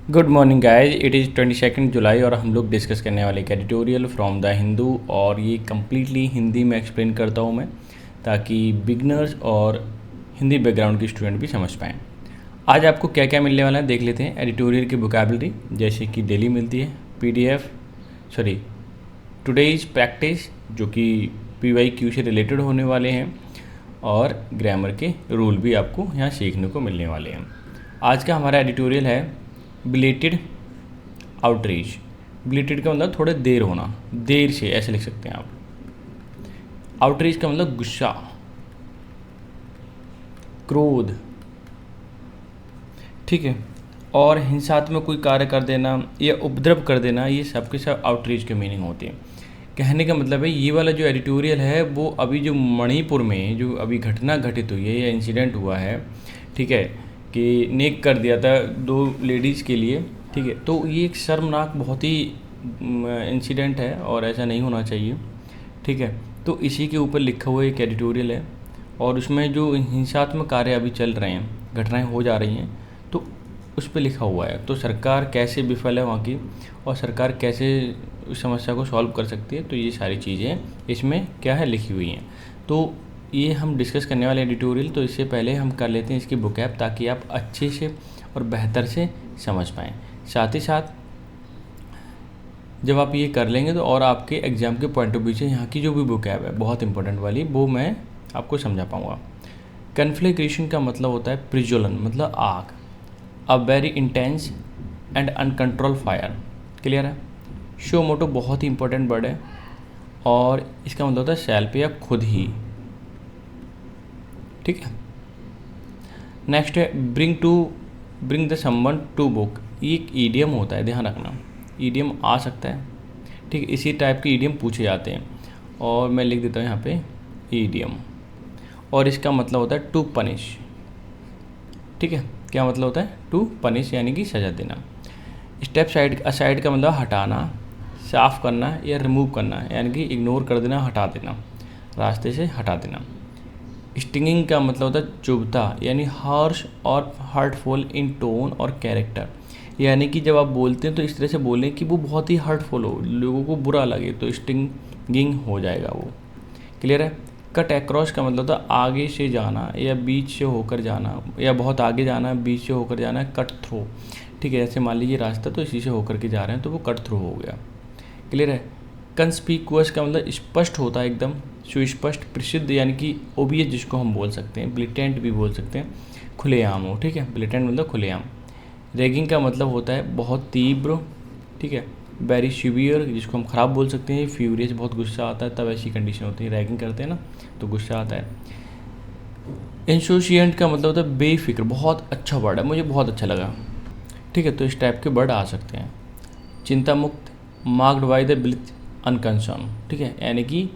Good morning guys, it is 22 जुलाई और हम लोग डिस्कस करने वाले एक एडिटोरियल फ्रॉम द हिंदू। और ये कम्प्लीटली हिंदी में एक्सप्लेन करता हूँ मैं, ताकि बिगनर्स और हिंदी बैकग्राउंड के स्टूडेंट भी समझ पाएँ। आज आपको क्या क्या मिलने वाला है देख लेते हैं। एडिटोरियल की वोकैबुलरी जैसे कि डेली मिलती है, पीडीएफ सॉरी टुडेज प्रैक्टिस जो कि PYQ से रिलेटेड होने वाले हैं, और ग्रामर के रूल भी आपको यहाँ सीखने को मिलने वाले हैं। आज का हमारा एडिटोरियल है बिलेटेड आउटरीच। बिलेटेड का मतलब थोड़े देर होना, देर से, ऐसे लिख सकते हैं आप। आउटरीच का मतलब गुस्सा, क्रोध, ठीक है। और हिंसात्मक कोई कार्य कर देना या उपद्रव कर देना, ये सब के सब आउटरीच के मीनिंग होते हैं। कहने का मतलब है ये वाला जो एडिटोरियल है वो अभी जो मणिपुर में जो अभी घटना घटित हुई है या इंसिडेंट हुआ है, ठीक है, कि नेक कर दिया था 2 लेडीज़ के लिए, ठीक है, तो ये एक शर्मनाक बहुत ही इंसिडेंट है और ऐसा नहीं होना चाहिए, ठीक है। तो इसी के ऊपर लिखा हुआ एक एडिटोरियल है और उसमें जो हिंसात्मक कार्य अभी चल रहे हैं, घटनाएं हो जा रही हैं, तो उस पर लिखा हुआ है। तो सरकार कैसे विफल है वहाँ की और सरकार कैसे उस समस्या को सॉल्व कर सकती है, तो ये सारी चीज़ें इसमें क्या है लिखी हुई हैं। तो ये हम डिस्कस करने वाले एडिटोरियल, तो इससे पहले हम कर लेते हैं इसकी बुकैप, ताकि आप अच्छे से और बेहतर से समझ पाएँ। साथ ही साथ जब आप ये कर लेंगे तो और आपके एग्ज़ाम के पॉइंट ऑफ व्यू से यहाँ की जो भी बुकैप है बहुत इंपॉर्टेंट वाली, वो मैं आपको समझा पाऊँगा। कन्फ्लेग्रेशन का मतलब होता है प्रिज्वलन, मतलब आग। A very intense and uncontrol fire, clear है। शो मोटो बहुत ही इंपॉर्टेंट वर्ड है और इसका मतलब होता है सेल्फ या खुद ही, ठीक है। नेक्स्ट है bring the someone to book. ये एक ईडियम होता है, ध्यान रखना, ईडियम आ सकता है, ठीक है। इसी टाइप के ईडियम पूछे जाते हैं और मैं लिख देता हूँ यहाँ पे ईडियम, और इसका मतलब होता है टू पनिश, ठीक है। क्या मतलब होता है? टू पनिश यानी कि सज़ा देना। स्टेप साइड का मतलब हटाना, साफ़ करना या रिमूव करना, यानी कि इग्नोर कर देना, हटा देना, रास्ते से हटा देना। स्टिंगिंग का मतलब होता है चुभता, यानी हार्श और हर्टफुल इन टोन और कैरेक्टर, यानी कि जब आप बोलते हैं तो इस तरह से बोलें कि वो बहुत ही हर्टफुल हो, लोगों को बुरा लगे, तो स्टिंगिंग हो जाएगा वो, क्लियर है। कट अक्रॉस का मतलब होता है आगे से जाना या बीच से होकर जाना, या बहुत आगे जाना, बीच से होकर जाना, कट थ्रू, ठीक है। जैसे मान लीजिए रास्ता तो इसी से होकर के जा रहे हैं तो वो कट थ्रू हो गया, क्लियर है। कंस्पीकुअस का मतलब स्पष्ट होता है, एकदम सुस्पष्ट, प्रसिद्ध, यानी कि ओबियस जिसको हम बोल सकते हैं, ब्लिटेंट भी बोल सकते हैं, खुलेआम हो, ठीक है। ब्लिटेंट मतलब खुलेआम। रैगिंग का मतलब होता है बहुत तीव्र, ठीक है। वेरी सीवियर जिसको हम ख़राब बोल सकते हैं, फ्यूरियस बहुत गुस्सा आता है, तब ऐसी कंडीशन होती है, रैगिंग करते हैं ना तो गुस्सा आता है। इंसोशिएंट का मतलब होता है बेफिक्र, बहुत अच्छा वर्ड है, मुझे बहुत अच्छा लगा, ठीक है। तो इस टाइप के वर्ड आ सकते हैं। चिंता मुक्त, marked by the blithe unconcern, ठीक है, यानी कि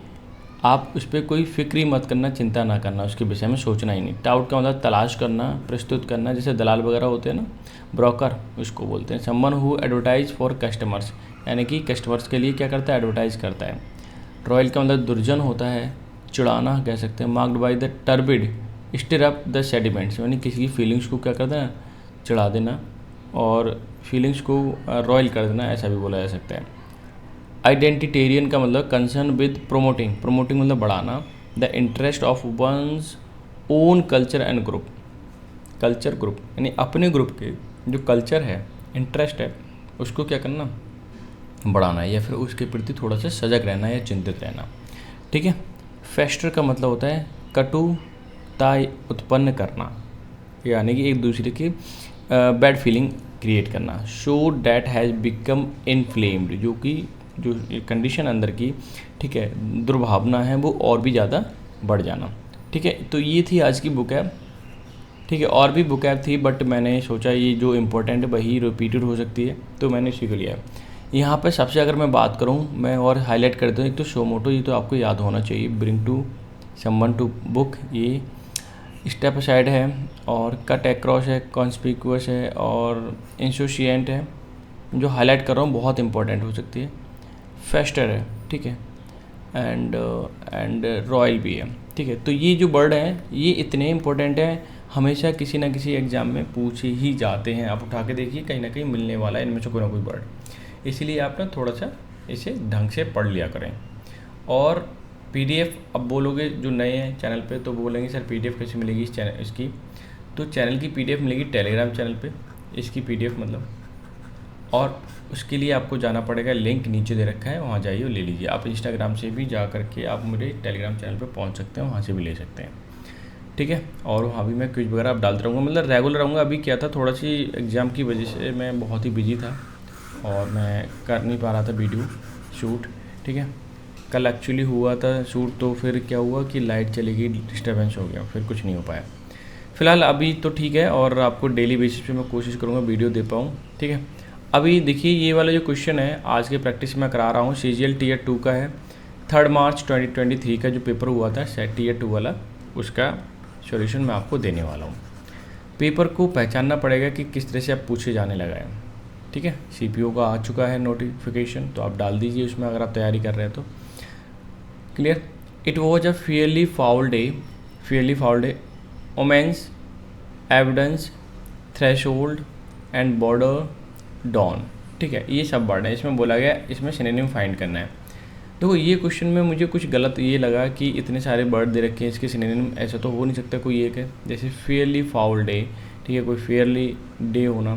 आप उस पर कोई फिक्र ही मत करना, चिंता ना करना, उसके विषय में सोचना ही नहीं। टाउट का मतलब तलाश करना, प्रस्तुत करना, जैसे दलाल वगैरह होते हैं ना, ब्रोकर उसको बोलते हैं। Someone who advertise for customers, यानी कि कस्टमर्स के लिए क्या करता है, एडवर्टाइज करता है। रॉयल का मतलब दुर्जन होता है, चिड़ाना कह सकते हैं। Marked by the turbid, stir up the sediments, यानी किसी की फीलिंग्स को क्या करता है, चिढ़ा देना, और फीलिंग्स को रॉयल कर देना, ऐसा भी बोला जा सकता है। आइडेंटिटेरियन का मतलब कंसर्न विद प्रोमोटिंग मतलब बढ़ाना, the interest of one's own culture and group, culture group यानी अपने ग्रुप के जो कल्चर है, इंटरेस्ट है, उसको क्या करना, बढ़ाना, या फिर उसके प्रति थोड़ा सा सजग रहना या चिंतित रहना, ठीक है। फेस्टर का मतलब होता है कटुता उत्पन्न करना, यानी कि एक दूसरे की बैड फीलिंग क्रिएट करना। शो डैट हैज़ बिकम इनफ्लेम्ड, जो कि जो कंडीशन अंदर की, ठीक है, दुर्भावना है, वो और भी ज़्यादा बढ़ जाना, ठीक है। तो ये थी आज की बुक ऐप, ठीक है। और भी बुक ऐप थी बट मैंने सोचा ये जो इम्पोर्टेंट है वही रिपीटेड हो सकती है, तो मैंने इसी को लिया है। यहाँ पर सबसे अगर मैं बात करूँ, मैं और हाईलाइट कर दूँ, एक तो शो मोटो, ये तो आपको याद होना चाहिए, bring to someone to book, ये स्टेप असाइड है, और कट अक्रॉस है, कॉन्स्पिकुअस है, और इंसोशिएंट है, जो हाईलाइट कर रहा हूँ बहुत इंपॉर्टेंट हो सकती है। फेस्टर है, ठीक है, एंड रॉयल भी है, ठीक है। तो ये जो वर्ड हैं ये इतने इंपॉर्टेंट हैं, हमेशा किसी ना किसी एग्ज़ाम में पूछे ही जाते हैं। आप उठा के देखिए, कहीं ना कहीं मिलने वाला है इनमें से कोई ना कोई वर्ड। इसीलिए आप ना थोड़ा सा इसे ढंग से पढ़ लिया करें। और पीडीएफ अब बोलोगे जो नए हैं चैनल पे तो बोलेंगे सर पीडीएफ कैसे मिलेगी इस चैनल इसकी, तो चैनल की पीडीएफ मिलेगी टेलीग्राम चैनल पे, इसकी पीडीएफ मतलब। और उसके लिए आपको जाना पड़ेगा, लिंक नीचे दे रखा है, वहाँ जाइए और ले लीजिए। आप इंस्टाग्राम से भी जा करके आप मेरे टेलीग्राम चैनल पे पहुँच सकते हैं, वहाँ से भी ले सकते हैं, ठीक है। और वहाँ भी मैं क्विज वगैरह आप डालता रहूँगा, मतलब रेगुलर रहूँगा। अभी क्या था, थोड़ा सी एग्ज़ाम की वजह से मैं बहुत ही बिजी था और मैं कर नहीं पा रहा था वीडियो शूट, ठीक है। कल एक्चुअली हुआ था शूट, तो फिर क्या हुआ कि लाइट चली गई, डिस्टर्बेंस हो गया, फिर कुछ नहीं हो पाया। फ़िलहाल अभी तो ठीक है, और आपको डेली बेसिस पे मैं कोशिश करूँगा वीडियो दे पाऊँ, ठीक है। अभी देखिए ये वाला जो क्वेश्चन है आज के प्रैक्टिस में करा रहा हूँ, CGL Tier 2 का है। 3 मार्च 2023 का जो पेपर हुआ था Tier 2 वाला, उसका सॉल्यूशन मैं आपको देने वाला हूँ। पेपर को पहचानना पड़ेगा कि किस तरह से आप पूछे जाने लगा है, ठीक है। CPO का आ चुका है नोटिफिकेशन, तो आप डाल दीजिए उसमें अगर आप तैयारी कर रहे हैं तो। Clear. It was a fairly foul day, omens, evidence, threshold and border, dawn, ठीक है। ये सब वर्ड है, इसमें बोला गया इसमें सिनोनिम फाइंड करना है। देखो ये क्वेश्चन में मुझे कुछ गलत ये लगा कि इतने सारे वर्ड दे रखे हैं, इसके सिनोनिम ऐसा तो हो नहीं सकता कोई एक है। जैसे फेयरली फाउल डे, ठीक है, कोई फेयरली डे होना,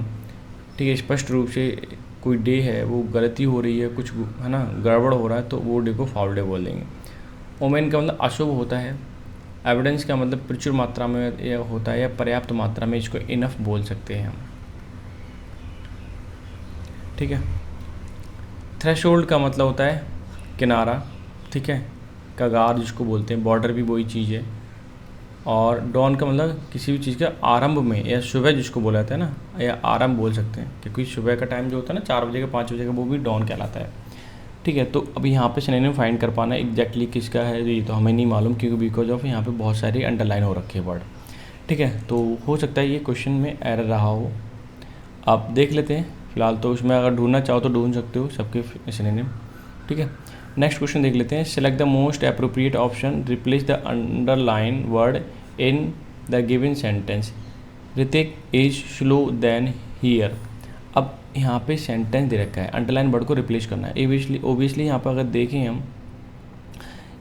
ठीक है, स्पष्ट रूप से कोई डे है वो गलती हो रही है, कुछ है ना गड़बड़ हो रहा है, तो वो डे को फाउल डे बोल देंगे। ओमेन का मतलब अशुभ होता है। एविडेंस का मतलब प्रचुर मात्रा में होता है या पर्याप्त मात्रा में, इसको इनफ बोल सकते हैं हम, ठीक है। थ्रेशोल्ड का मतलब होता है किनारा, ठीक है, कगार जिसको बोलते हैं, बॉर्डर भी वही चीज़ है। और डॉन का मतलब किसी भी चीज़ का आरंभ में या सुबह जिसको बोला जाता है ना, या आरंभ बोल सकते हैं, क्योंकि सुबह का टाइम जो होता है ना 4 बजे का 5 बजे का, वो भी डॉन कहलाता है, ठीक है। तो अभी यहाँ पे सिनोनिम फाइंड कर पाना एग्जैक्टली किसका है ये तो हमें नहीं मालूम, क्योंकि बिकॉज ऑफ यहाँ पे बहुत सारे अंडरलाइन हो रखे वर्ड, ठीक है। तो हो सकता है ये क्वेश्चन में एरर रहा हो, आप देख लेते हैं। फिलहाल तो उसमें अगर ढूंढना चाहो तो ढूंढ सकते हो सबके सिनोनिम, ठीक है। नेक्स्ट क्वेश्चन देख लेते हैं। Select the most appropriate option, replace the underline word in the given sentence. Hrithik is slow than here. अब यहाँ पे सेंटेंस दे रखा है, अंडरलाइन वर्ड को रिप्लेस करना है। ओबियसली यहाँ पर अगर देखें हम,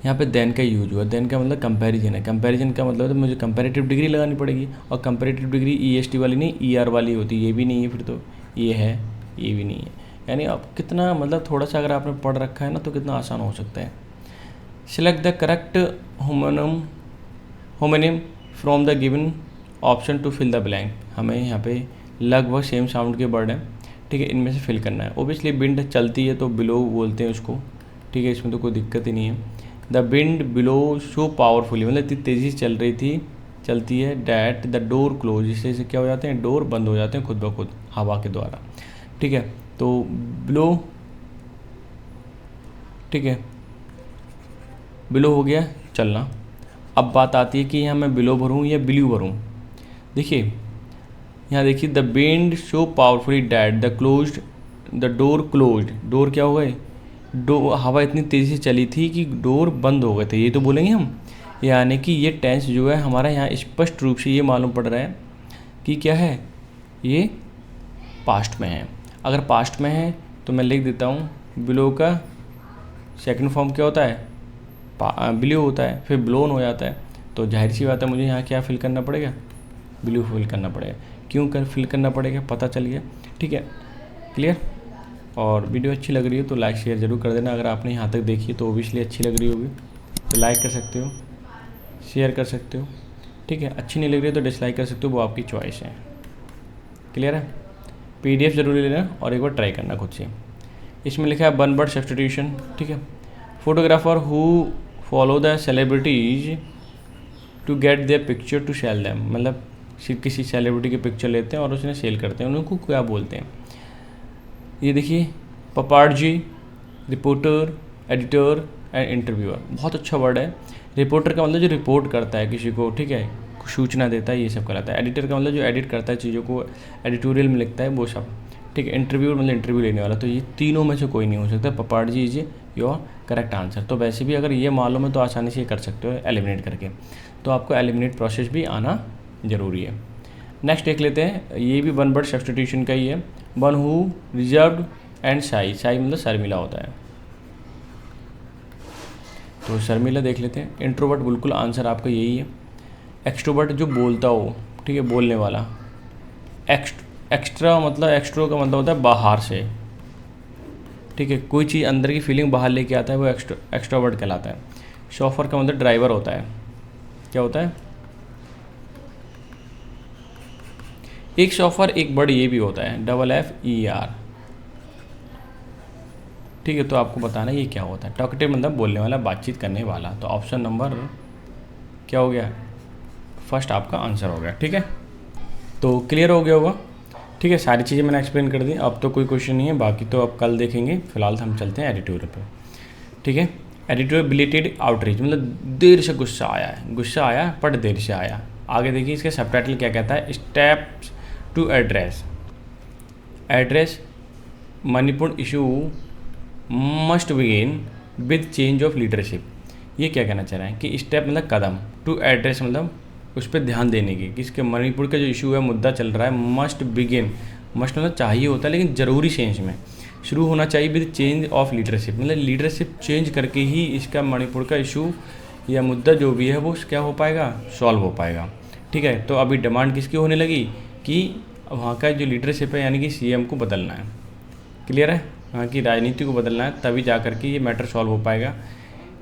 यहाँ पे देन का यूज हुआ। देन का मतलब कंपैरिजन है। कंपैरिजन का मतलब तो मुझे कंपैरेटिव डिग्री लगानी पड़ेगी, और कंपैरेटिव डिग्री EST वाली नहीं ER वाली होती है। ये भी नहीं है, फिर तो ये है, ये भी नहीं है। यानी अब कितना मतलब थोड़ा सा अगर आपने पढ़ रखा है ना तो कितना आसान हो सकता है। Select the correct homonym from the given option to fill the blank. हमें यहाँ पे लगभग सेम साउंड के वर्ड हैं, ठीक है, इनमें से फिल करना है। ओबियसली विंड चलती है तो बिलो बोलते हैं उसको, ठीक है, इसमें तो कोई दिक्कत ही नहीं है। The wind below so powerfully, मतलब इतनी तेज़ी से चलती है डैट द डोर क्लोज, जिससे क्या हो जाते हैं, डोर बंद हो जाते हैं खुद ब खुद हवा के द्वारा, ठीक है। तो बिलो, ठीक है, बिलो हो गया चलना। अब बात आती है कि यहाँ मैं बिलो भरूँ या बिल्यू भरूँ। देखिए यहाँ देखिए, the wind so powerfully that the door closed. Door क्या हो गए, हवा इतनी तेज़ी से चली थी कि डोर बंद हो गए थे, ये तो बोलेंगे हम। यानी कि ये टेंस जो है हमारा यहाँ स्पष्ट रूप से ये मालूम पड़ रहा है कि क्या है, ये पास्ट में है। अगर पास्ट में है तो मैं लिख देता हूँ, बिलो का सेकंड फॉर्म क्या होता है, बिल्यू होता है, फिर ब्लोन हो जाता है। तो जाहिर सी बात है मुझे यहाँ क्या फिल करना पड़ेगा, बिल्यू फिल करना पड़ेगा। क्यों फिल करना पड़ेगा पता चल गया, ठीक है, क्लियर। और वीडियो अच्छी लग रही है तो लाइक शेयर ज़रूर कर देना। अगर आपने यहाँ तक देखी तो ओबियसली अच्छी लग रही होगी तो लाइक कर सकते हो, शेयर कर सकते हो, ठीक है। अच्छी नहीं लग रही है तो डिसलाइक कर सकते हो, वो आपकी चॉइस है, क्लियर है। PDF ज़रूर ले लेना और एक बार ट्राई करना खुद से। इसमें लिखा है 1 वर्ड सब्स्टिट्यूशन, ठीक है। Photographer who follow the celebrities to get their picture to sell them, मतलब किसी सेलिब्रिटी की पिक्चर लेते हैं और उसने सेल करते हैं, उनको क्या बोलते हैं। ये देखिए, पपारजी, रिपोर्टर, एडिटर एंड इंटरव्यूअर। बहुत अच्छा वर्ड है। रिपोर्टर का मतलब जो रिपोर्ट करता है किसी को, ठीक है, सूचना देता है, ये सब कहलाता है। एडिटर का मतलब जो एडिट करता है चीज़ों को, एडिटोरियल में लिखता है, वो सब, ठीक है। इंटरव्यूअर मतलब इंटरव्यू लेने वाला। तो ये तीनों में से कोई नहीं हो सकता। पपारजी इज योर करेक्ट आंसर। तो वैसे भी अगर ये मालूम है तो आसानी से ये कर सकते हो एलिमिनेट करके। तो आपको एलिमिनेट प्रोसेस भी आना ज़रूरी है। नेक्स्ट देख लेते हैं, ये भी वन वर्ड सब्स्टिट्यूशन का ही है। वन हु रिजर्व्ड एंड शाई, शाई मतलब शर्मिला होता है, तो शर्मिला देख लेते हैं। इंट्रोवर्ट बिल्कुल आंसर आपका यही है। एक्सट्रोवर्ट जो बोलता हो, ठीक है, बोलने वाला। एक्स्ट्रा मतलब एक्स्ट्रो का मतलब होता है बाहर से, ठीक है, कोई चीज़ अंदर की फीलिंग बाहर लेके आता है, वो एक्स्ट्रोवर्ट कहलाता है। शॉफर का मतलब ड्राइवर होता है। क्या होता है? एक शॉफर एक वर्ड ये भी होता है, FFER, ठीक है। तो आपको बताना ये क्या होता है। टॉकेटिव मतलब बोलने वाला, बातचीत करने वाला। तो ऑप्शन नंबर क्या हो गया? फर्स्ट आपका आंसर हो गया, ठीक है। तो क्लियर हो गया होगा, ठीक है। सारी चीज़ें मैंने एक्सप्लेन कर दी, अब तो कोई क्वेश्चन नहीं है, बाकी तो अब कल देखेंगे। फिलहाल हम चलते हैं एडिटोरियल पे, ठीक है। एडिटोरियल बिलेटेड आउटरीच मतलब देर से गुस्सा आया है, गुस्सा आया बट देर से आया। आगे देखिए इसका सबटाइटल क्या कहता है, steps to address Manipur issue must begin with change of leadership. ये क्या कहना चाह रहे हैं कि स्टेप मतलब कदम, टू एड्रेस मतलब उस पर ध्यान देने की, कि इसके मणिपुर का जो इशू है, मुद्दा चल रहा है, मस्ट बिगिन, मस्ट मतलब चाहिए होता है लेकिन ज़रूरी सेंस में शुरू होना चाहिए विद चेंज ऑफ लीडरशिप, मतलब लीडरशिप चेंज करके ही इसका मणिपुर का इशू या मुद्दा जो भी है वो क्या हो पाएगा, सॉल्व हो पाएगा, ठीक है। तो अभी डिमांड किसकी होने लगी कि वहाँ का जो लीडरशिप है यानी कि CM को बदलना है, क्लियर है, वहाँ की राजनीति को बदलना है, तभी जा करके ये मैटर सॉल्व हो पाएगा।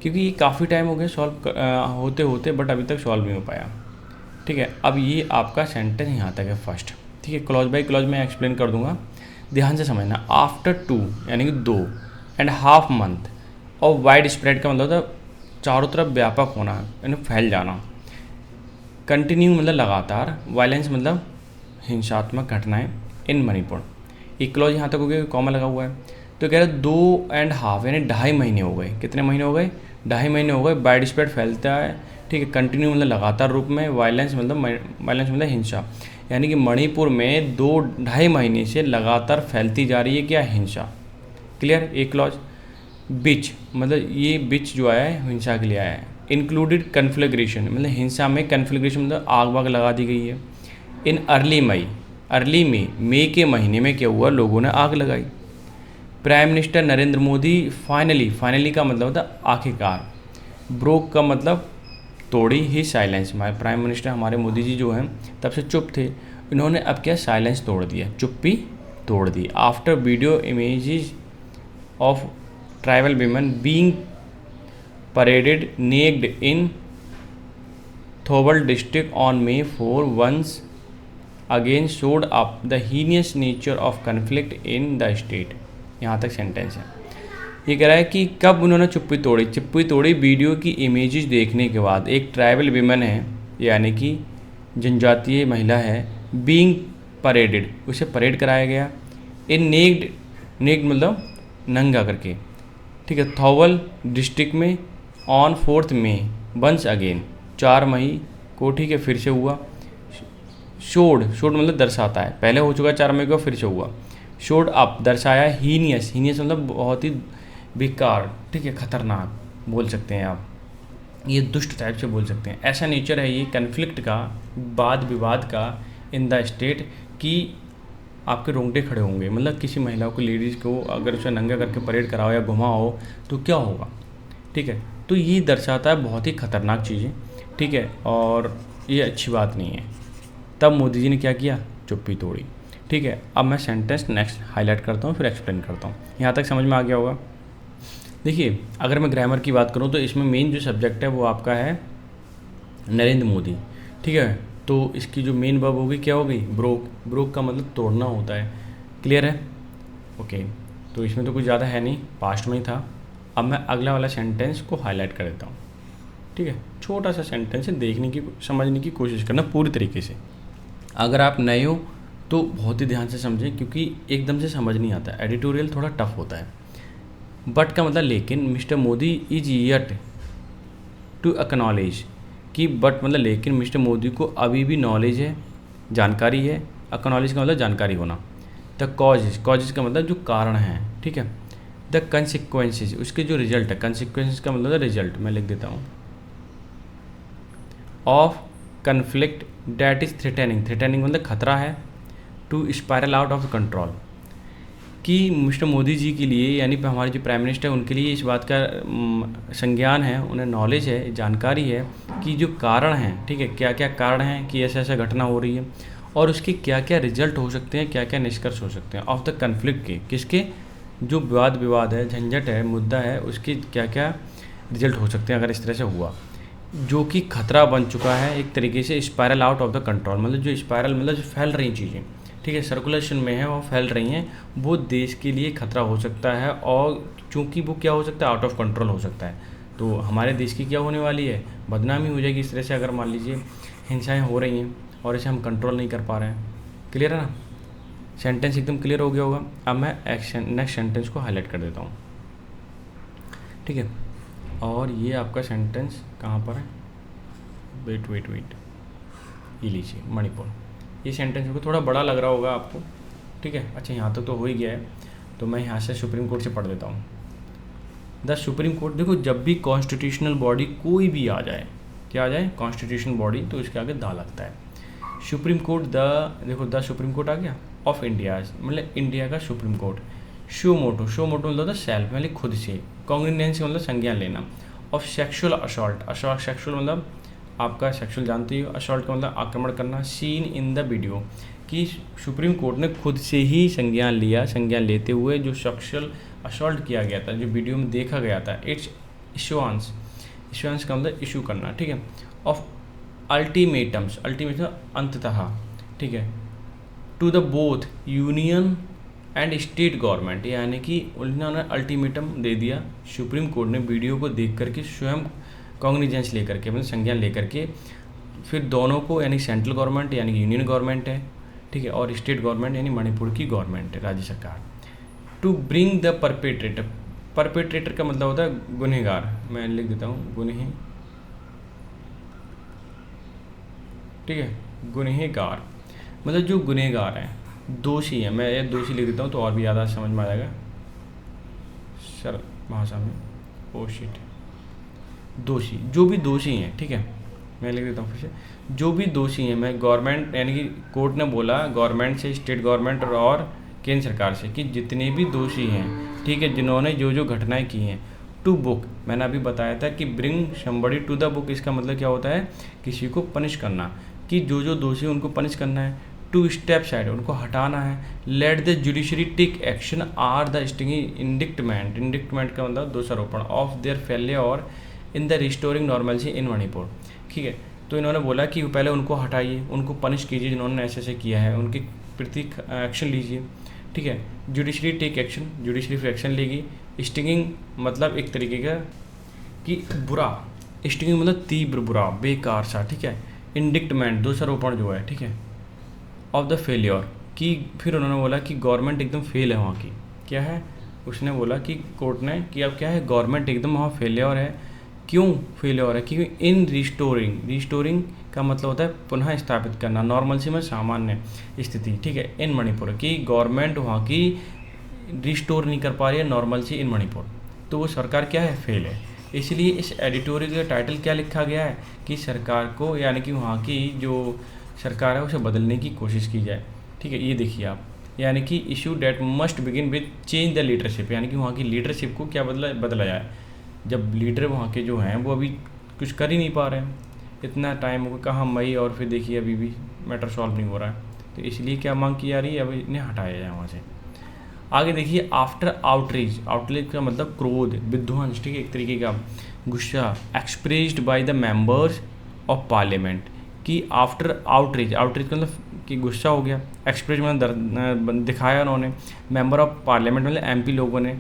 क्योंकि ये काफ़ी टाइम हो गया सॉल्व होते होते, बट अभी तक सॉल्व नहीं हो पाया, ठीक है। अब ये आपका सेंटेंस यहाँ तक है फर्स्ट, ठीक है। क्लॉज बाय क्लॉज मैं एक्सप्लेन कर दूंगा, ध्यान से समझना। आफ्टर 2 यानी कि 2.5 मंथ और वाइड स्प्रेड का मतलब होता है चारों तरफ व्यापक होना, यानी फैल जाना। कंटिन्यू मतलब लगातार, वायलेंस मतलब हिंसात्मक घटनाएं इन मणिपुर। एक क्लॉज यहाँ तक हो गया, कॉमा लगा हुआ है, तो कह रहे 2.5 यानी 2.5 महीने हो गए। कितने महीने हो गए? 2.5 महीने हो गए। वाइड स्प्रेड फैलता है, ठीक है। कंटिन्यू मतलब लगातार रूप में, वायलेंस मतलब हिंसा, यानी कि मणिपुर में 2-2.5 महीने से लगातार फैलती जा रही है क्या, हिंसा, क्लियर। एक क्लॉज बिच मतलब ये बिच जो आया है हिंसा के लिए आया है। इंक्लूडेड कन्फ्लिग्रेशन मतलब हिंसा में कन्फ्लिग्रेशन मतलब आग वाग लगा दी गई है। इन अर्ली मई के महीने में क्या हुआ, लोगों ने आग लगाई। Prime minister Narendra Modi finally का मतलब होता है आखिरकार। ब्रोक का मतलब तोड़ी ही साइलेंस। हमारे प्राइम मिनिस्टर हमारे मोदी जी जो हैं तब से चुप थे, इन्होंने अब क्या साइलेंस तोड़ दिया, चुप्पी तोड़ दी। After video images of tribal women being paraded naked in Thoubal district on May 4 once again showed up the heinous nature of conflict in the state। यहाँ तक सेंटेंस है। ये कह रहा है कि कब उन्होंने चुप्पी तोड़ी वीडियो की इमेजेस देखने के बाद। एक ट्राइबल विमेन है यानी कि जनजातीय महिला है, बीइंग परेडेड उसे परेड कराया गया, इन नेक्ड मतलब नंगा करके, ठीक है, थोबल डिस्ट्रिक्ट में ऑन 4 मई वंस अगेन 4 मई को, ठीक है, फिर से हुआ। शोड मतलब दर्शाता है, पहले हो चुका 4 मई को, फिर से हुआ। शोड अप दर्शाया, हीनियस मतलब बहुत ही बेकार, ठीक है, खतरनाक बोल सकते हैं आप, ये दुष्ट टाइप से बोल सकते हैं। ऐसा नेचर है ये कन्फ्लिक्ट का, वाद विवाद का इन द स्टेट कि आपके रोंगटे खड़े होंगे। मतलब किसी महिला को, लेडीज़ को अगर उसे नंगा करके परेड कराओ या घुमाओ तो क्या होगा, ठीक है। तो ये दर्शाता है बहुत ही खतरनाक चीज़ें, ठीक है, और ये अच्छी बात नहीं है। तब मोदी जी ने क्या किया, चुप्पी तोड़ी, ठीक है। अब मैं सेंटेंस नेक्स्ट हाईलाइट करता हूँ, फिर एक्सप्लेन करता हूँ। यहाँ तक समझ में आ गया होगा। देखिए अगर मैं ग्रामर की बात करूँ तो इसमें मेन जो सब्जेक्ट है वो आपका है नरेंद्र मोदी, ठीक है। तो इसकी जो मेन वर्ब होगी क्या होगी, ब्रोक का मतलब तोड़ना होता है, क्लियर है, ओके। तो इसमें तो कुछ ज़्यादा है नहीं, पास्ट में ही था। अब मैं अगला वाला सेंटेंस को हाईलाइट कर देता हूँ, ठीक है। छोटा सा सेंटेंस है, देखने की समझने की कोशिश करना पूरी तरीके से। अगर आप नए हो तो बहुत ही ध्यान से समझें, क्योंकि एकदम से समझ नहीं आता, एडिटोरियल थोड़ा टफ होता है। बट का मतलब लेकिन, mister Modi is yet to acknowledge कि, बट मतलब लेकिन मिस्टर मोदी को अभी भी नॉलेज है, जानकारी है। एक्नॉलेज का मतलब जानकारी होना। द कॉजेज का मतलब जो कारण है, ठीक है। द कंसिक्वेंसेज उसके जो रिजल्ट है, कंसिक्वेंसेज का मतलब रिजल्ट मैं लिख देता हूँ, of conflict that is threatening मतलब खतरा है, to spiral out of control, कि मिस्टर मोदी जी के लिए यानी हमारे जो प्राइम मिनिस्टर उनके लिए इस बात का संज्ञान है, उन्हें नॉलेज है, जानकारी है कि जो कारण हैं, ठीक है, क्या क्या कारण हैं कि ऐसा ऐसा घटना हो रही है और उसके क्या क्या रिजल्ट हो सकते हैं, क्या क्या निष्कर्ष हो सकते हैं ऑफ द कन्फ्लिक्ट के, किसके जो विवाद है, झंझट है, मुद्दा है, उसके क्या क्या रिजल्ट हो सकते हैं अगर इस तरह से हुआ, जो कि खतरा बन चुका है एक तरीके से spiral out of the control, मतलब जो स्पायरल मतलब जो फैल रही चीज़ें, ठीक है, सर्कुलेशन में है और फैल रही हैं, वो देश के लिए खतरा हो सकता है और चूँकि वो क्या हो सकता है, आउट ऑफ कंट्रोल हो सकता है, तो हमारे देश की क्या होने वाली है, बदनामी हो जाएगी इस तरह से अगर मान लीजिए हिंसाएँ हो रही हैं और इसे हम कंट्रोल नहीं कर पा रहे हैं। क्लियर है ना, सेंटेंस एकदम क्लियर हो गया होगा। अब मैं नेक्स्ट सेंटेंस को हाईलाइट कर देता हूँ, ठीक है, और ये आपका सेंटेंस कहाँ पर है, वेट, ये लीजिए मणिपुर। ये सेंटेंस को थोड़ा बड़ा लग रहा होगा आपको, ठीक है, अच्छा यहाँ तक तो हो ही गया है, तो मैं यहाँ से सुप्रीम कोर्ट से पढ़ देता हूँ। द सुप्रीम कोर्ट, देखो जब भी कॉन्स्टिट्यूशनल बॉडी कोई भी आ जाए, क्या आ जाए, कॉन्स्टिट्यूशनल बॉडी, तो इसके आगे दा लगता है। Supreme court the supreme court आ गया ऑफ इंडिया, मतलब इंडिया का सुप्रीम कोर्ट। शो मोटो मतलब होता है सेल्फ, मतलब खुद से, कॉन्ग्निजेंसी मतलब संज्ञान लेना, ऑफ सेक्सुअल असॉल्ट, सेक्सुअल मतलब आपका सेक्सुअल जानते हो, असॉल्ट का मतलब आक्रमण करना, सीन इन द वीडियो, कि सुप्रीम कोर्ट ने खुद से ही संज्ञान लेते हुए जो सेक्सुअल असॉल्ट किया गया था, जो वीडियो में देखा गया था, इट्स इशुआंस का मतलब इशू करना, ठीक है, ऑफ अल्टीमेटम्स अंततः, ठीक है, to the both union and state government, यानी कि उन्होंने अल्टीमेटम दे दिया, सुप्रीम कोर्ट ने वीडियो को देख करके स्वयं कॉग्निजेंस लेकर के, मतलब संज्ञान लेकर के, फिर दोनों को, यानी सेंट्रल गवर्नमेंट यानी कि यूनियन गवर्नमेंट है, ठीक है, और स्टेट गवर्नमेंट यानी मणिपुर की गवर्नमेंट है, राज्य सरकार, टू ब्रिंग द परपेट्रेटर का मतलब होता है गुनहगार, मैं लिख देता हूँ गुनह, ठीक है, गुनहगार मतलब जो गुनहगार हैं, दोषी हैं, मैं ये दोषी लिख देता हूँ तो और भी ज़्यादा समझ में आ जाएगा सर भाषा में, ओ शिट, दोषी, जो भी दोषी हैं, ठीक है, मैं लिख देता हूँ फिर से, जो भी दोषी हैं, मैं गवर्नमेंट यानी कि कोर्ट ने बोला गवर्नमेंट से, स्टेट गवर्नमेंट और केंद्र सरकार से, कि जितने भी दोषी हैं, ठीक है, जिन्होंने जो जो घटनाएं की हैं, टू बुक, मैंने अभी बताया था कि bring somebody to the book, इसका मतलब क्या होता है, किसी को पनिश करना, कि जो जो दोषी उनको पनिश करना है, टू स्टेप साइड, उनको हटाना है, let the judiciary take action are the stinging indictment का मतलब दोषारोपण, ऑफ देयर फेलियर और in the restoring normalcy in Manipur, ठीक है, तो इन्होंने बोला कि पहले उनको हटाइए, उनको पनिश कीजिए जिन्होंने ऐसे ऐसे किया है, उनके प्रति एक्शन लीजिए, ठीक है, जुडिशरी टेक एक्शन, जुडिशरी फिर एक्शन लेगी, स्टिंगिंग मतलब एक तरीके का कि बुरा, स्टिंगिंग मतलब तीव्र बुरा, बेकार सा, ठीक है, इंडिक्टमेंट दोषारोपण जो है, ठीक है, ऑफ द फेलियर, कि फिर उन्होंने बोला कि गवर्नमेंट एकदम फेल है वहाँ की, क्या है, उसने बोला कि कोर्ट ने कि अब क्या है, गवर्नमेंट एकदम वहाँ फेलियर है, क्यों फेलियर है, क्योंकि इन रिस्टोरिंग का मतलब होता है पुनः स्थापित करना, नॉर्मलसी में सामान्य स्थिति, ठीक है, इन मणिपुर, की गवर्नमेंट वहाँ की रिस्टोर नहीं कर पा रही है नॉर्मलसी इन मणिपुर, तो वो सरकार क्या है, फेल है। इसलिए इस एडिटोरियल का टाइटल क्या लिखा गया है कि सरकार को, यानी कि वहाँ की जो सरकार है उसे बदलने की कोशिश की जाए, ठीक है, ये देखिए आप, यानी कि issue that must begin with change the leadership, यानी कि वहाँ की लीडरशिप को क्या बदला जाए, जब लीडर वहाँ के जो हैं वो अभी कुछ कर ही नहीं पा रहे हैं, इतना टाइम हो गया, कहाँ मई, और फिर देखिए अभी भी मैटर सॉल्व नहीं हो रहा है, तो इसलिए क्या मांग की जा रही है, अब इन्हें हटाया जाए वहाँ से। आगे देखिए, आफ्टर आउटरीच का मतलब क्रोध, विध्वंस, ठीक है, एक तरीके का गुस्सा, expressed by the members of parliament, कि आफ्टर आउटरीच का मतलब कि गुस्सा हो गया, एक्सप्रेस मतलब दिखाया उन्होंने, मेंबर ऑफ पार्लियामेंट मतलब एमपी लोगों ने,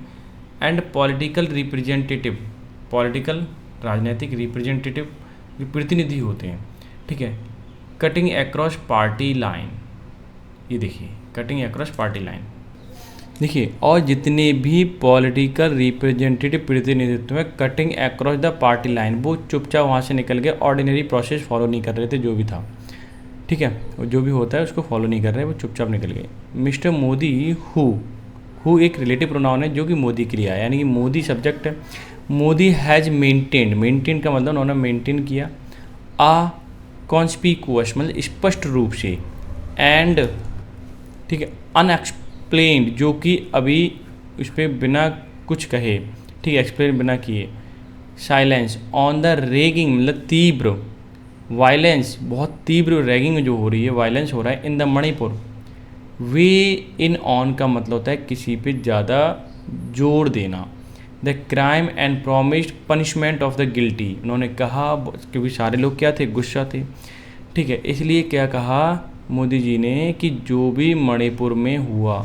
एंड पॉलिटिकल रिप्रेजेंटेटिव, राजनीतिक रिप्रेजेंटेटिव जो प्रतिनिधि होते हैं, ठीक है, कटिंग अक्रॉस पार्टी लाइन, ये देखिए कटिंग अक्रॉस पार्टी लाइन, देखिए, और जितने भी पॉलिटिकल रिप्रेजेंटेटिव प्रतिनिधित्व में cutting across the party line, वो चुपचाप वहाँ से निकल गए, ऑर्डिनरी प्रोसेस फॉलो नहीं कर रहे थे, जो भी था, ठीक है, जो भी होता है उसको फॉलो नहीं कर रहे, वो चुपचाप निकल गए। मिस्टर मोदी हु एक रिलेटिव प्रोनाउन है जो कि मोदी के लिए आया, यानी कि मोदी सब्जेक्ट है। मोदी हैज़ मेंटेन का मतलब उन्होंने मेंटेन किया कॉन्स्पिकुअस मतलब स्पष्ट रूप से, एंड ठीक है अनएक्सप्लेन्ड जो कि अभी उस पर बिना कुछ कहे, ठीक है एक्सप्लेन बिना किए, साइलेंस ऑन द रैगिंग मतलब तीव्र, वायलेंस बहुत तीव्र रैगिंग जो हो रही है, वायलेंस हो रहा है in the Manipur. Way in on का मतलब होता है किसी पे ज़्यादा जोर देना। The crime and promised punishment of the guilty, उन्होंने कहा क्योंकि सारे लोग क्या थे, गुस्सा थे, ठीक है इसलिए क्या कहा मोदी जी ने कि जो भी मणिपुर में हुआ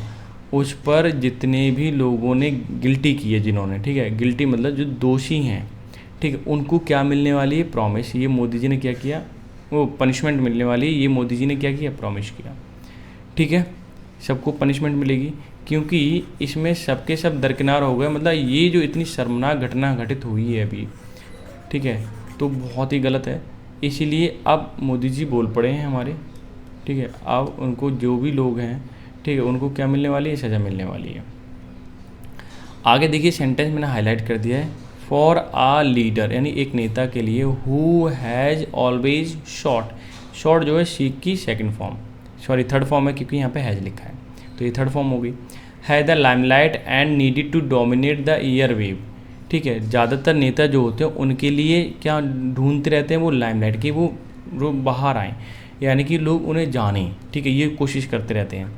उस पर जितने भी लोगों ने गिल्टी की है, जिन्होंने, ठीक है गिल्टी मतलब जो दोषी हैं, ठीक है उनको क्या मिलने वाली है, प्रॉमिस, ये मोदी जी ने क्या किया, वो पनिशमेंट मिलने वाली है, ये मोदी जी ने क्या किया, प्रॉमिस किया, ठीक है सबको पनिशमेंट मिलेगी, क्योंकि इसमें सबके सब दरकिनार हो गए, मतलब ये जो इतनी शर्मनाक घटना घटित हुई है अभी, ठीक है तो बहुत ही गलत है, इसीलिए अब मोदी जी बोल पड़े हैं हमारे, ठीक है अब उनको जो भी लोग हैं, ठीक है उनको क्या मिलने वाली है, सज़ा मिलने वाली है। आगे देखिए सेंटेंस मैंने हाईलाइट कर दिया है, फॉर आ लीडर यानी एक नेता के लिए, हु हैज़ ऑलवेज शॉर्ट जो है सीख की second form, sorry third form है क्योंकि यहाँ पे हैज़ लिखा है तो ये थर्ड फॉर्म हो गई, है the limelight and needed to dominate the air wave, ठीक है ज़्यादातर नेता जो होते हैं उनके लिए क्या ढूंढते रहते हैं, वो लाइमलाइट की वो बाहर आएँ, यानी कि लोग उन्हें जानें, ठीक है ये कोशिश करते रहते हैं,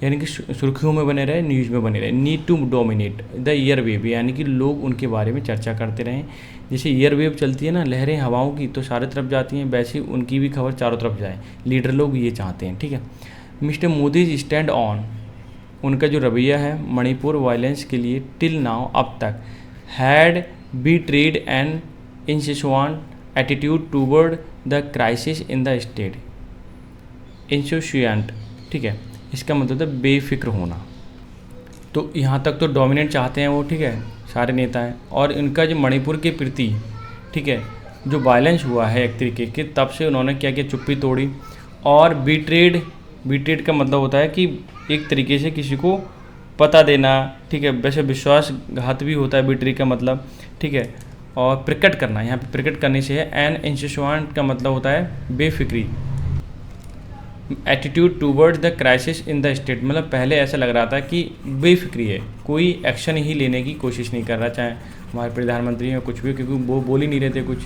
यानी कि सुर्खियों में बने रहे, न्यूज़ में बने रहे, need to dominate the air wave, यानी कि लोग उनके बारे में चर्चा करते रहें, जैसे ईयर वेव चलती है ना लहरें हवाओं की तो चारों तरफ जाती हैं, वैसे ही उनकी भी खबर चारों तरफ जाए, लीडर लोग ये चाहते हैं, ठीक है। मिस्टर मोदी स्टैंड ऑन, उनका जो रवैया है मणिपुर वायलेंस के लिए टिल नाउ अब तक, had betrayed an insistent attitude toward the crisis in the state, insouciant, ठीक है इसका मतलब है बेफिक्र होना, तो यहाँ तक तो डोमिनेट चाहते हैं वो, ठीक है सारे नेता हैं, और इनका जो मणिपुर के प्रति, ठीक है जो वायलेंस हुआ है एक तरीके के, तब से उन्होंने क्या किया, चुप्पी तोड़ी, और बीट्रेड का मतलब होता है कि एक तरीके से किसी को पता देना, ठीक है वैसे विश्वासघात भी होता है बीट्रेड का मतलब, ठीक है, और प्रकट करना, यहाँ पे प्रकट करने से है, एन इंसिस्टेंट का मतलब होता है बेफिक्री, attitude towards the crisis in the state, मतलब पहले ऐसा लग रहा था कि बेफिक्री है, कोई एक्शन ही लेने की कोशिश नहीं कर रहा, चाहे हमारे प्रधानमंत्री हैं कुछ भी, क्योंकि वो बोल ही नहीं रहे थे कुछ,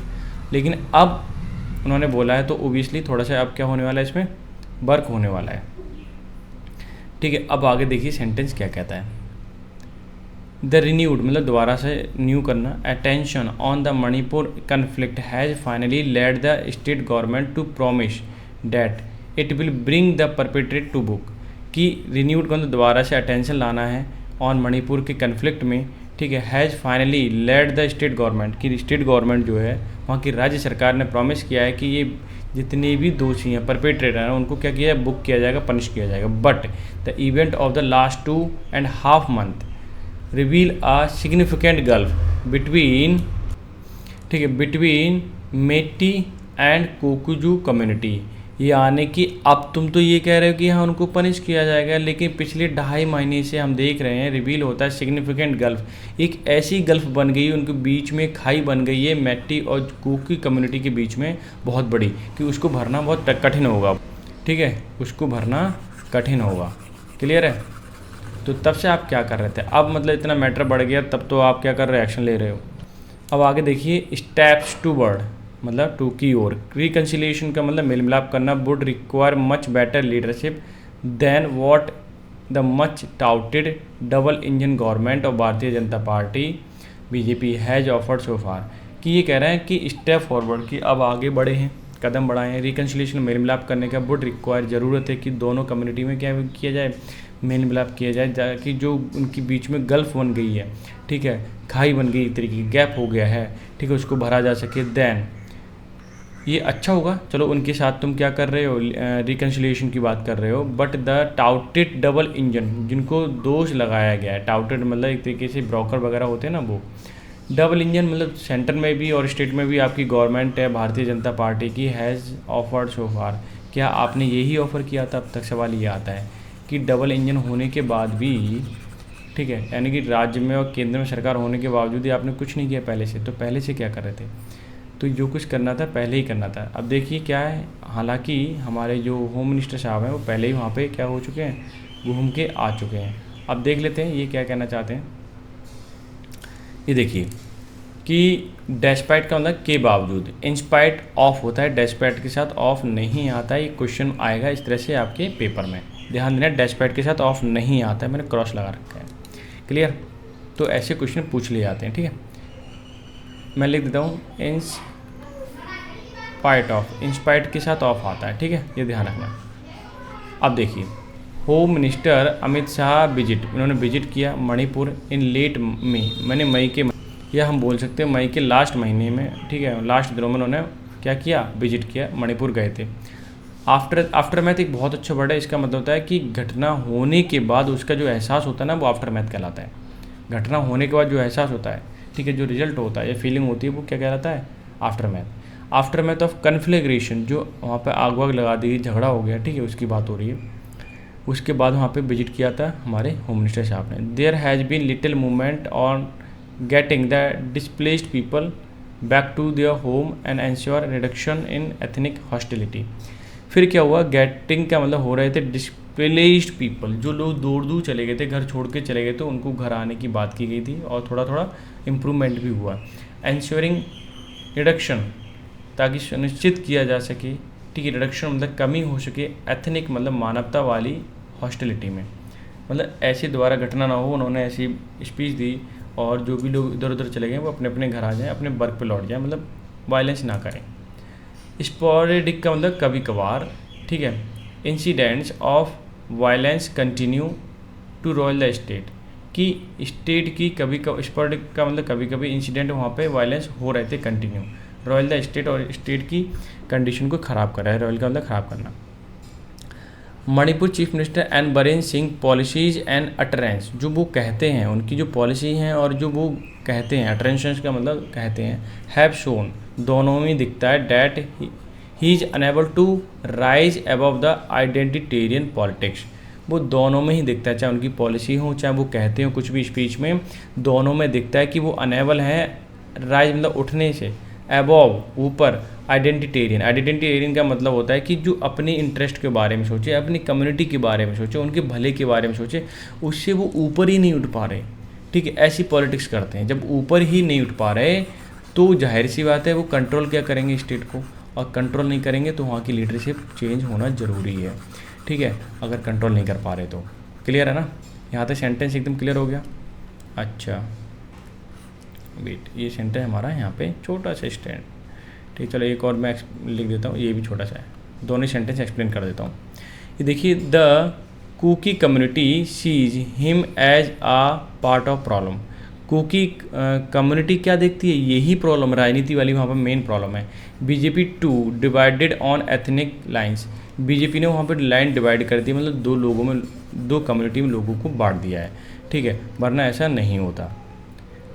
लेकिन अब उन्होंने बोला है तो ओबियसली थोड़ा सा अब क्या होने वाला है, इसमें वर्क होने वाला है, ठीक है। अब आगे देखिए सेंटेंस क्या कहता है, द रिन्यूड मतलब दोबारा से न्यू करना, attention on the Manipur conflict has finally led the state government to promise that it will bring the perpetrate to book, कि रिन्यूड को दोबारा से अटेंशन लाना है ऑन मणिपुर के कन्फ्लिक्ट में, ठीक है, has finally led the state government, कि स्टेट गवर्नमेंट जो है वहाँ की राज्य सरकार ने प्रॉमिस किया है कि ये जितने भी दोषी हैं परपेट्रेटर हैं उनको क्या किया है, बुक किया जाएगा, पनिश किया जाएगा, but the event of the last 2.5 months reveal a significant gulf between, ठीक है बिटवीन मेटी एंड कोकुजू कम्युनिटी, ये आने की, अब तुम तो ये कह रहे हो कि हाँ उनको पनिश किया जाएगा, लेकिन पिछले 2.5 महीने से हम देख रहे हैं रिवील होता है सिग्निफिकेंट गल्फ, एक ऐसी गल्फ बन गई उनके बीच में, खाई बन गई है मैटी और कुकी कम्युनिटी के बीच में बहुत बड़ी, कि उसको भरना बहुत कठिन होगा, ठीक है उसको भरना कठिन होगा, क्लियर है। तो तब से आप क्या कर रहे थे, अब मतलब इतना मैटर बढ़ गया तब तो आप क्या कर रहे हो, एक्शन ले रहे हो। अब आगे देखिए स्टेप्स टूवर्ड मतलब टू की ओर, रिकन्सिलिएशन का मतलब मेल मिलाप करना, would require much better leadership than what the much touted double engine government of Bharatiya Janata Party BJP has offered so far, कि ये कह रहे हैं कि स्टेप फॉरवर्ड की अब आगे बढ़े हैं, कदम बढ़ाए हैं, रिकन्सिलिएशन मेल मिलाप करने का, वुड रिक्वायर ज़रूरत है कि दोनों कम्युनिटी में क्या किया जाए, मेल मिलाप किया जाए, कि जो उनके बीच में गल्फ बन गई है, ठीक है खाई बन गई, एक तरीके की गैप हो गया है, ठीक है उसको भरा जा सके, देन ये अच्छा होगा। चलो उनके साथ तुम क्या कर रहे हो, रिकन्सिलिएशन की बात कर रहे हो, but the touted double engine, जिनको दोष लगाया गया है, टाउटेड मतलब एक तरीके से ब्रोकर वगैरह होते हैं ना, वो डबल इंजन मतलब सेंटर में भी और स्टेट में भी आपकी गवर्नमेंट है भारतीय जनता पार्टी की, हैज़ ऑफर्ड सो फार, क्या आपने यही ऑफ़र किया था, अब तक सवाल ये आता है कि डबल इंजन होने के बाद भी, ठीक है यानी कि राज्य में और केंद्र में सरकार होने के बावजूद ही आपने कुछ नहीं किया पहले से, तो पहले से क्या कर रहे थे, तो जो कुछ करना था पहले ही करना था। अब देखिए क्या है, हालांकि हमारे जो होम मिनिस्टर साहब हैं वो पहले ही वहाँ पे क्या हो चुके हैं, घूम के आ चुके हैं। अब देख लेते हैं ये क्या कहना चाहते हैं। ये देखिए कि डेस्पाइट का मतलब के बावजूद, इंस्पाइट ऑफ होता है, डेस्पाइट के साथ ऑफ नहीं आता है। ये क्वेश्चन आएगा इस तरह से आपके पेपर में, ध्यान देना, डेस्पाइट के साथ ऑफ नहीं आता है, मैंने क्रॉस लगा रखा है। क्लियर? तो ऐसे क्वेश्चन पूछ लिए जाते हैं। ठीक है, मैं लिख देता हूँ इंस्पाइट ऑफ, इंस्पाइट के साथ ऑफ आता है। ठीक है, ये ध्यान रखना। अब देखिए, home minister Amit Shah visit, उन्होंने विजिट किया मणिपुर इन लेट मई, मैंने मई के, या हम बोल सकते हैं मई के लास्ट महीने में। ठीक है, लास्ट दिनों में उन्होंने क्या किया, विजिट किया, मणिपुर गए थे। आफ्टर मैथ एक बहुत अच्छा वर्ड है, इसका मतलब होता है कि घटना होने के बाद उसका जो एहसास होता है ना, वो आफ्टर मैथ कहलाता है। घटना होने के बाद जो एहसास होता है, ठीक है, जो रिजल्ट होता है या फीलिंग होती है, वो क्या कहलाता है, aftermath. Aftermath of conflagration, जो वहाँ पर आग वाग लगा दी, झगड़ा हो गया, ठीक है, उसकी बात हो रही है। उसके बाद वहाँ पे विजिट किया था हमारे होम मिनिस्टर साहब ने। There has been little movement on getting the displaced people back to their home and ensure reduction in ethnic hostility. फिर क्या हुआ, गेटिंग का मतलब हो रहे थे डिस्प्लेस्ड पीपल, जो लोग दूर दूर चले गए थे, घर छोड़ के चले गए थे, उनको घर आने की बात की गई थी और थोड़ा थोड़ा इम्प्रूवमेंट भी हुआ। एंश्योरिंग रिडक्शन, ताकि सुनिश्चित किया जा सके, ठीक है, रिडक्शन मतलब कमी हो सके, एथनिक मतलब मानवता वाली हॉस्टिलिटी में, मतलब ऐसी दोबारा घटना ना हो। उन्होंने ऐसी स्पीच दी और जो भी लोग इधर उधर चले गए वो अपने अपने घर आ जाएं, अपने वर्क पे लौट जाएं, मतलब वायलेंस ना करें। स्पोरेडिक का मतलब कभी कभार, ठीक है। Incidents of violence continue to roil the state, कि स्टेट की कभी स्पोरेडिक का मतलब कभी कभी इंसिडेंट वहाँ पे वायलेंस हो रहे थे कंटिन्यू, रॉयल द स्टेट, और स्टेट की कंडीशन को ख़राब कर रहा है, रॉयल का मतलब ख़राब करना। Manipur chief minister N Biren Singh policies and utterances, जो वो कहते हैं, उनकी जो पॉलिसी हैं और जो वो कहते हैं, अटरेंस का मतलब कहते हैं, हैव शोन, दोनों में दिखता है, that he is unable to rise above the identitarian politics. वो दोनों में ही दिखता है, चाहे उनकी पॉलिसी हो चाहे वो कहते हो कुछ भी स्पीच में, दोनों में दिखता है कि वो अनेबल हैं, राइज मतलब उठने से, अबव ऊपर, आइडेंटिटेरियन का मतलब होता है कि जो अपने इंटरेस्ट के बारे में सोचे, अपनी कम्युनिटी के बारे में सोचे, उनके भले के बारे में सोचे, उससे वो ऊपर ही नहीं उठ पा रहे। ठीक है, ऐसी पॉलिटिक्स करते हैं। जब ऊपर ही नहीं उठ पा रहे तो जाहिर सी बात है वो कंट्रोल क्या करेंगे स्टेट को, और कंट्रोल नहीं करेंगे तो वहाँ की लीडरशिप चेंज होना ज़रूरी है। ठीक है, अगर कंट्रोल नहीं कर पा रहे तो। क्लियर है ना, यहाँ तक सेंटेंस एकदम क्लियर हो गया। अच्छा वेट, ये सेंटेंस हमारा यहाँ पे छोटा सा स्टैंड, ठीक, चलो एक और मैं लिख देता हूँ, ये भी छोटा सा है, दोनों सेंटेंस एक्सप्लेन कर देता हूँ। ये देखिए, the Kuki community sees him as a part of problem. Kuki community क्या देखती है, यही प्रॉब्लम, राजनीति वाली वहाँ पर मेन प्रॉब्लम है। BJP too divided on ethnic lines, BJP ने वहाँ पर लाइन डिवाइड कर दी, मतलब दो लोगों में, दो कम्युनिटी में लोगों को बांट दिया है। ठीक है, वरना ऐसा नहीं होता।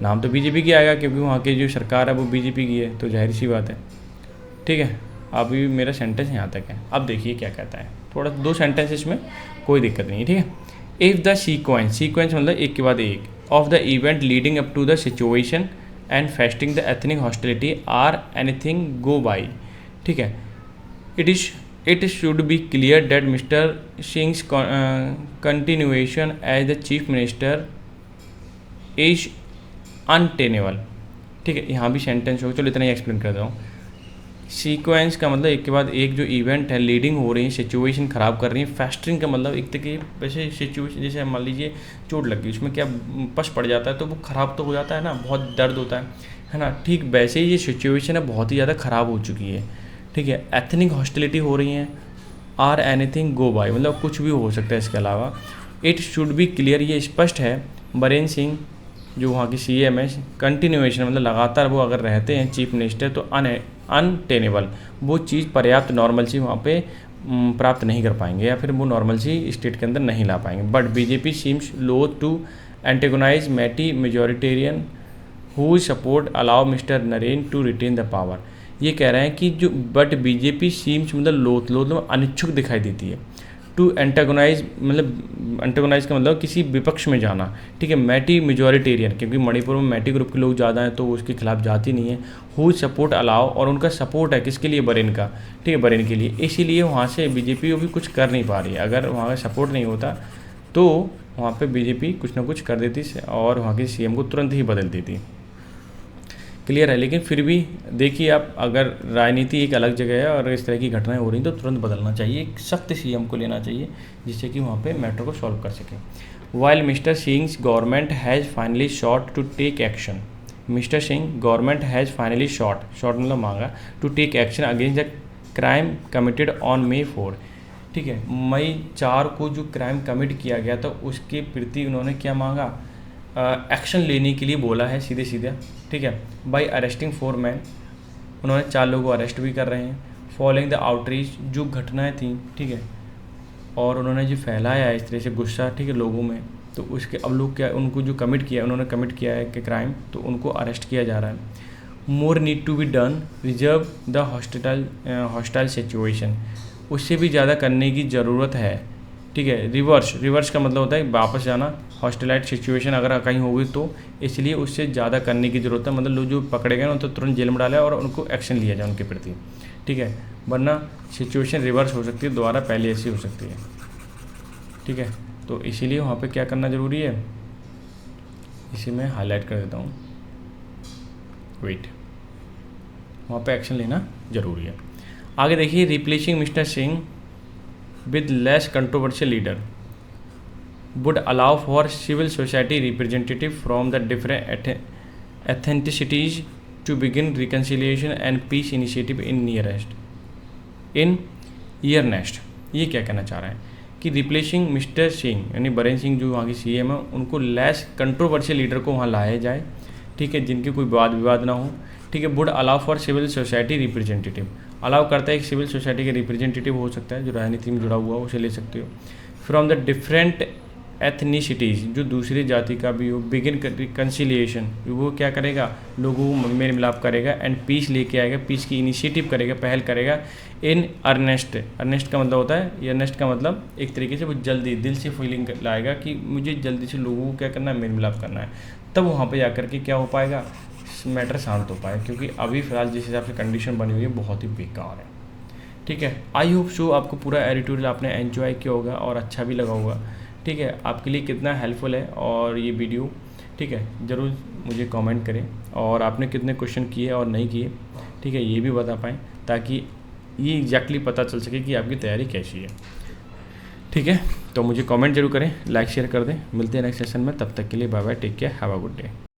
नाम तो बीजेपी की आएगा क्योंकि वहाँ की जो सरकार है वो बीजेपी की है, तो जाहिर सी बात है। ठीक है, अभी मेरा सेंटेंस यहाँ तक है। अब देखिए क्या कहता है, थोड़ा दो सेंटेंसेस में कोई दिक्कत नहीं है। ठीक है, इफ़ द सीक्वेंस मतलब एक के बाद एक, of the event leading up to the situation and festering the ethnic hostility or anything go by. ठीक है, it should be clear that mister Singh's continuation as the chief minister is untenable. ठीक है, यहाँ भी सेंटेंस हो, चलो इतना ही explain कर देता हूँ। सीक्वेंस का मतलब एक के बाद एक जो इवेंट है, लीडिंग हो रही है, सिचुएशन ख़राब कर रही है। फेस्टिंग का मतलब एक तक वैसे सिचुएशन, जैसे मान लीजिए चोट लग गई, उसमें क्या पश पड़ जाता है तो वो ख़राब तो हो जाता है ना, बहुत दर्द होता है ना। ठीक वैसे ही ये सिचुएशन है बहुत ही ज़्यादा ख़राब हो चुकी है। ठीक है, एथनिक हॉस्टिलिटी हो रही है, आर एनीथिंग गो बाय मतलब कुछ भी हो सकता है इसके अलावा। इट शुड बी क्लियर, ये स्पष्ट है, बरेन सिंह जो वहाँ की CM है, कंटिन्यूएशन मतलब लगातार वो अगर रहते हैं चीफ मिनिस्टर तो अनटेनेबल, वो चीज़ पर्याप्त नॉर्मलसी वहाँ पे प्राप्त नहीं कर पाएंगे, या फिर वो नॉर्मलसी स्टेट के अंदर नहीं ला पाएंगे। But BJP seems loath to antagonise Meitei majoritarian who support allow mister Naren to retain the power. ये कह रहे हैं कि जो बट बीजेपी सीम्स मतलब लोथ मतलब अनिच्छुक दिखाई देती है, टू एंटागोनाइज, मतलब एंटागोनाइज का मतलब किसी विपक्ष में जाना, ठीक है। मैटी मेजॉरिटेरियन, क्योंकि मणिपुर में मैटी ग्रुप के लोग ज़्यादा हैं तो वो उसके खिलाफ जाती नहीं है। हु सपोर्ट अलाउ, और उनका सपोर्ट है किसके लिए, बरेन का, ठीक है, बरेन के लिए। इसीलिए वहाँ से बीजेपी भी कुछ कर नहीं पा रही है। अगर वहाँ का सपोर्ट नहीं होता तो वहाँ पे बीजेपी कुछ ना कुछ कर देती और वहाँ के सीएम को तुरंत ही बदल देती। क्लियर है। लेकिन फिर भी देखिए आप, अगर राजनीति एक अलग जगह है और इस तरह की घटनाएं हो रही तो तुरंत बदलना चाहिए, एक सख्त सीएम को लेना चाहिए जिससे कि वहाँ पे मैटर को सॉल्व कर सके। While mister Singh government has finally shot to take action, mister Singh government has finally shot मतलब मांगा, to take action against the crime committed on May 4, ठीक है। मई 4 को जो क्राइम कमिट किया गया था उसके प्रति उन्होंने क्या मांगा, एक्शन लेने के लिए बोला है सीधे सीधे, ठीक है। बाय अरेस्टिंग 4 मैन, उन्होंने 4 लोगों को अरेस्ट भी कर रहे हैं। फॉलोइंग द आउटरीच, जो घटनाएं थी, ठीक है, और उन्होंने जो फैलाया इस तरह से गुस्सा, ठीक है, लोगों में, तो उसके अब लोग क्या, उनको जो उन्होंने कमिट किया है कि क्राइम, तो उनको अरेस्ट किया जा रहा है। More need to be done, reserve the hostile situation, उससे भी ज़्यादा करने की ज़रूरत है, ठीक है। रिवर्स का मतलब होता है वापस जाना, हॉस्टिलाइट सिचुएशन अगर कहीं होगी तो, इसलिए उससे ज़्यादा करने की ज़रूरत है। मतलब लोग जो पकड़े गए उनको तुरंत जेल में डाला और उनको एक्शन लिया जाए उनके प्रति, ठीक है, वरना सिचुएशन रिवर्स हो सकती है, दोबारा पहले ऐसी हो सकती है, ठीक है। तो इसीलिए वहाँ पे क्या करना ज़रूरी है, इसे मैं हाईलाइट कर देता हूँ, वेट, वहाँ पे एक्शन लेना ज़रूरी है। आगे देखिए, replacing mister Singh with less controversial leader would allow for civil society representative from the different ethnicities to begin reconciliation and peace initiative in nearest। ये क्या कहना चाह रहे हैं कि रिप्लेसिंग मिस्टर सिंह यानी बरेन सिंह जो वहाँ की सीएम है, उनको लेस कंट्रोवर्शियल लीडर को वहाँ लाया जाए, ठीक है, जिनके कोई वाद विवाद ना हो, ठीक है। Would allow for civil society representative, allow करता है एक सिविल सोसाइटी के रिप्रेजेंटेटिव हो सकता है जो राजनीति में जुड़ा हुआ हो, उसे ले सकते हो। फ्रॉम द डिफरेंट एथनिसिटीज़, जो दूसरी जाति का भी हो, बिगिन रिकन्सिलिएशन, वो क्या करेगा, लोगों को मेल मिलाप करेगा, एंड पीस लेके आएगा, पीस की इनिशिएटिव करेगा, पहल करेगा, इन अर्नेस्ट का मतलब होता है, अर्नेस्ट का मतलब एक तरीके से वो जल्दी दिल से फीलिंग लाएगा कि मुझे जल्दी से लोगों को क्या करना है, मेल मिलाप करना है, तब वहाँ पर जाकर के क्या हो पाएगा, मैटर शांत हो पाए। क्योंकि अभी फ़िलहाल जिस हिसाब से कंडीशन बनी हुई है बहुत ही बेकार है, ठीक है। आई होप सो आपको पूरा एडिटोरियल आपने एंजॉय किया होगा और अच्छा भी लगा होगा, ठीक है। आपके लिए कितना हेल्पफुल है और ये वीडियो, ठीक है, ज़रूर मुझे कमेंट करें, और आपने कितने क्वेश्चन किए और नहीं किए, ठीक है, ये भी बता पाएँ, ताकि ये एग्जैक्टली पता चल सके कि आपकी तैयारी कैसी है, ठीक है। तो मुझे कमेंट जरूर करें, लाइक शेयर कर दें। मिलते हैं नेक्स्ट सेशन में, तब तक के लिए bye bye, take care, have a good day.